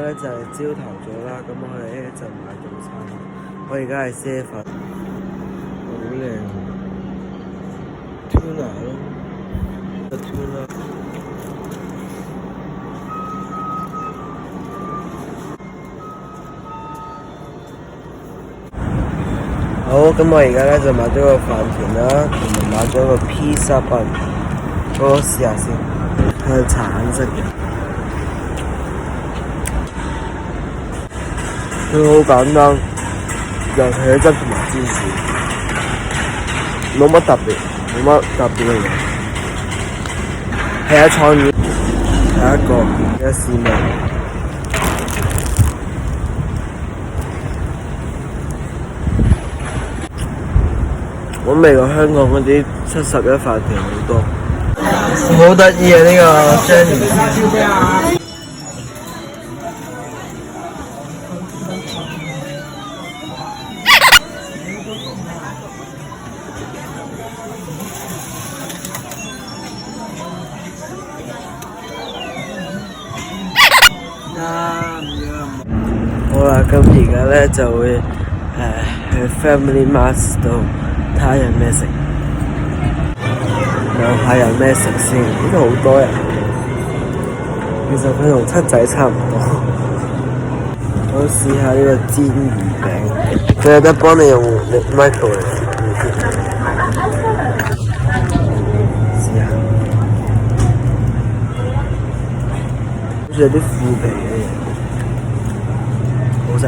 咧就係朝頭早啦，咁我哋一陣買早餐。我而家係7，好靚，tuna 咯，個 tuna。好，咁我而家咧就買咗個飯團啦，同埋買咗個披薩餅，我試下先，係橙色嘅。佢好簡單，就茄汁同埋芝士，冇乜特別嘅嘢。係啊，創意，下一個試味。我味過香港嗰啲71塊田好多，好得意啊！呢個 Jenny。好啦，咁而家咧就會去 Family Mart 度睇下有咩食，睇下有咩食先。呢度好多人，其實佢同七仔差唔多。我試下呢個煎魚餅，佢有得幫你用 microwave。試下，好似有啲腐皮嘅嘢，好食。